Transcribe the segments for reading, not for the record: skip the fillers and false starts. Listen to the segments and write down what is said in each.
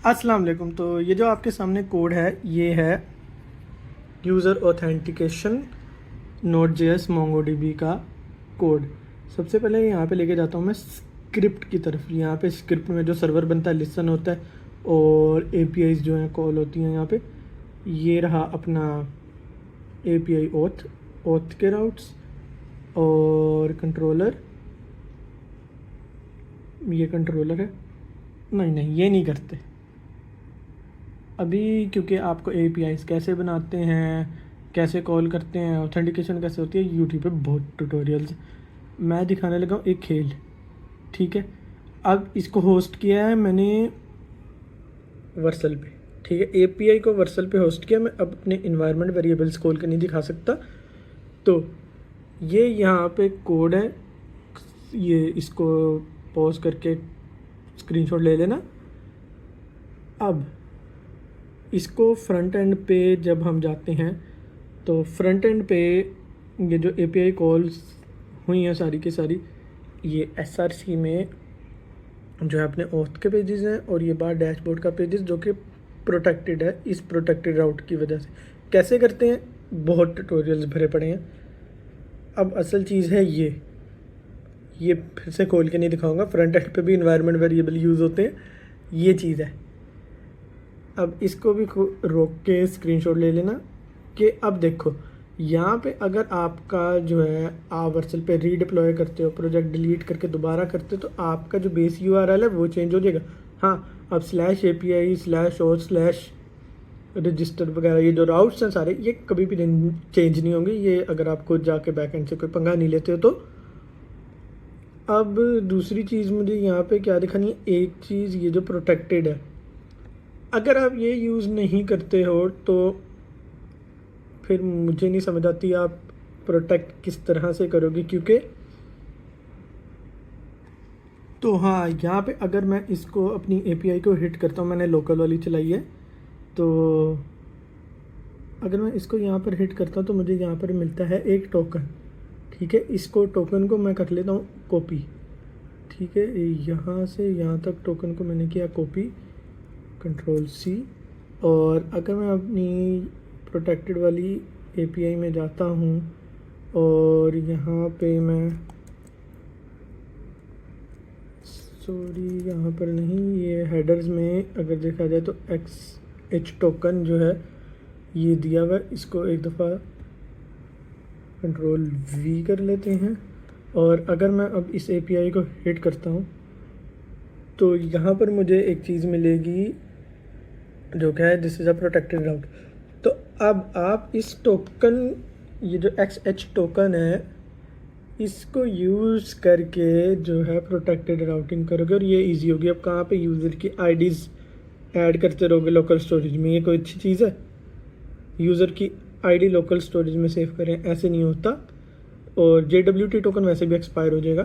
अस्सलाम वालेकुम। तो ये जो आपके सामने कोड है ये है यूज़र ऑथेंटिकेशन Node.js MongoDB का कोड। सबसे पहले यहाँ पे लेके जाता हूँ मैं स्क्रिप्ट की तरफ। यहाँ पे स्क्रिप्ट में जो सर्वर बनता है, लिसन होता है और APIs जो हैं कॉल होती हैं। यहाँ पे ये रहा अपना API ऑथ के राउट्स और कंट्रोलर। ये कंट्रोलर है। नहीं ये नहीं करते अभी, क्योंकि आपको APIs कैसे बनाते हैं, कैसे कॉल करते हैं, ऑथेंटिकेशन कैसे होती है, यूट्यूब पे बहुत ट्यूटोरियल्स। मैं दिखाने लगा हूँ एक खेल। ठीक है, अब इसको होस्ट किया है मैंने वर्सल पे। ठीक है, API को वर्सल पे होस्ट किया। मैं अब अपने इन्वायरमेंट वेरिएबल्स खोल के नहीं दिखा सकता। तो ये यहाँ पे कोड है, ये इसको पॉज करके स्क्रीनशॉट ले लेना। अब इसको फ्रंट एंड पे जब हम जाते हैं तो फ्रंट एंड पे ये जो API कॉल्स हुई हैं सारी की सारी, ये SRC में जो है अपने ऑथ के पेजेस हैं और ये बाहर डैशबोर्ड का पेजेस जो कि प्रोटेक्टेड है। इस प्रोटेक्टेड राउट की वजह से कैसे करते हैं, बहुत ट्यूटोरियल्स भरे पड़े हैं। अब असल चीज़ है ये फिर से खोल के नहीं दिखाऊंगा। फ्रंट एंड पे भी इन्वायरमेंट वेरिएबल यूज़ होते हैं, ये चीज़ है। अब इसको भी रोक के स्क्रीनशॉट ले लेना कि अब देखो यहाँ पे अगर आपका जो है आप वर्सल पे रीडिप्लॉय करते हो, प्रोजेक्ट डिलीट करके दोबारा करते हो, तो आपका जो बेस URL है वो चेंज हो जाएगा। हाँ, अब /API//रजिस्टर वगैरह ये जो राउट्स हैं सारे, ये कभी भी चेंज नहीं होंगे। ये अगर आप खुद जाके बैकएंड से कोई पंगा नहीं लेते हो तो। अब दूसरी चीज़ मुझे यहाँ पे क्या दिखानी है, एक चीज़ ये जो प्रोटेक्टेड है, अगर आप ये यूज़ नहीं करते हो तो फिर मुझे नहीं समझ आती आप प्रोटेक्ट किस तरह से करोगे। क्योंकि तो हाँ, यहाँ पे अगर मैं इसको अपनी API को हिट करता हूँ, मैंने लोकल वाली चलाई है, तो अगर मैं इसको यहाँ पर हिट करता हूँ तो मुझे यहाँ पर मिलता है एक टोकन। ठीक है, इसको टोकन को मैं कर लेता हूँ कॉपी। ठीक है, यहाँ से यहाँ तक टोकन को मैंने किया कॉपी, Ctrl+C। और अगर मैं अपनी प्रोटेक्टेड वाली API में जाता हूँ और यहाँ पे मैं यहाँ पर नहीं, ये हेडर्स में अगर देखा जाए तो XH टोकन जो है ये दिया हुआ है। इसको एक दफ़ा Ctrl+V कर लेते हैं। और अगर मैं अब इस API को हिट करता हूँ तो यहाँ पर मुझे एक चीज़ मिलेगी जो क्या है, दिस इज़ अ प्रोटेक्टेड राउट। तो अब आप इस टोकन, ये जो XH टोकन है, इसको यूज़ करके जो है प्रोटेक्टेड राउटिंग करोगे और ये इजी होगी। अब कहाँ पे यूज़र की IDs ऐड करते रहोगे लोकल स्टोरेज में, ये कोई अच्छी चीज़ है? यूज़र की ID लोकल स्टोरेज में सेव करें, ऐसे नहीं होता। और JWT टोकन वैसे भी एक्सपायर हो जाएगा।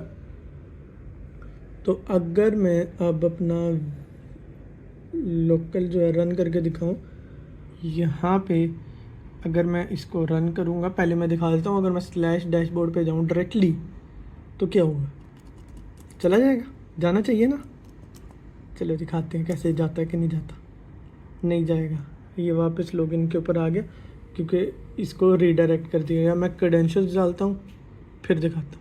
तो अगर मैं अब अपना लोकल जो है रन करके दिखाऊं, यहाँ पे अगर मैं इसको रन करूँगा, पहले मैं दिखा देता हूँ। अगर मैं /डैशबोर्ड पे जाऊँ डायरेक्टली तो क्या होगा, चला जाएगा? जाना चाहिए ना। चलो दिखाते हैं कैसे जाता है कि नहीं जाता। नहीं जाएगा, ये वापस लॉगिन के ऊपर आ गया क्योंकि इसको रीडायरेक्ट कर दिया गया। मैं क्रेडेंशियल्स डालता हूँ फिर दिखाता हूँ।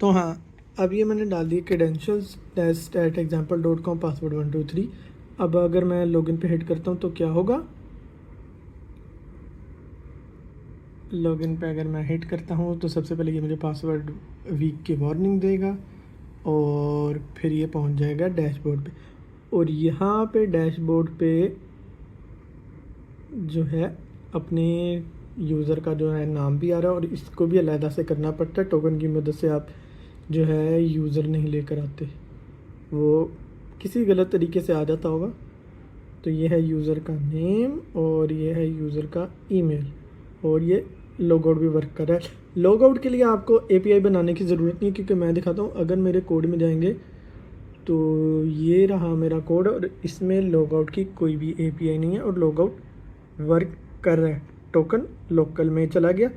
तो हाँ, अब ये मैंने डाल दी क्रेडेंशियल्स test@example.com पासवर्ड 123। अब अगर मैं लॉगिन पे हिट करता हूँ तो क्या होगा, लॉगिन पे अगर मैं हिट करता हूँ तो सबसे पहले ये मुझे पासवर्ड वीक की वार्निंग देगा और फिर ये पहुँच जाएगा डैशबोर्ड पे। और यहाँ पे डैशबोर्ड पे जो है अपने यूज़र का जो है नाम भी आ रहा है और इसको भी अलहदा से करना पड़ता है। टोकन की मदद से आप जो है यूज़र नहीं लेकर आते, वो किसी गलत तरीके से आ जाता होगा। तो ये है यूज़र का नेम और ये है यूज़र का ईमेल और ये लॉग आउट भी वर्क कर रहा है। लॉग आउट के लिए आपको API बनाने की ज़रूरत नहीं है, क्योंकि मैं दिखाता हूँ। अगर मेरे कोड में जाएंगे तो ये रहा मेरा कोड और इसमें लॉग आउट की कोई भी API नहीं है और लॉग आउट वर्क कर रहा है। टोकन लोकल में चला गया,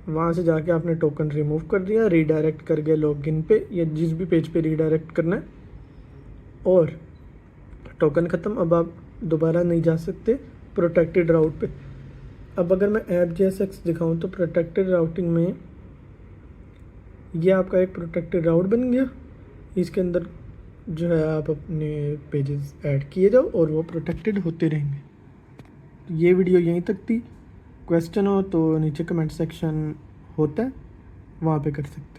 वहाँ से जाके आपने टोकन रिमूव कर दिया, रीडायरेक्ट कर गया लॉगिन पे या जिस भी पेज पे रीडायरेक्ट करना है। और टोकन ख़त्म, अब आप दोबारा नहीं जा सकते प्रोटेक्टेड राउट पे। अब अगर मैं ऐप JSX दिखाऊं तो प्रोटेक्टेड राउटिंग में ये आपका एक प्रोटेक्टेड राउट बन गया। इसके अंदर जो है आप अपने पेजेस ऐड किए जाओ और वो प्रोटेक्टेड होते रहेंगे। ये वीडियो यहीं तक थी। क्वेश्चन हो तो नीचे कमेंट सेक्शन होता है, वहाँ पे कर सकते हैं।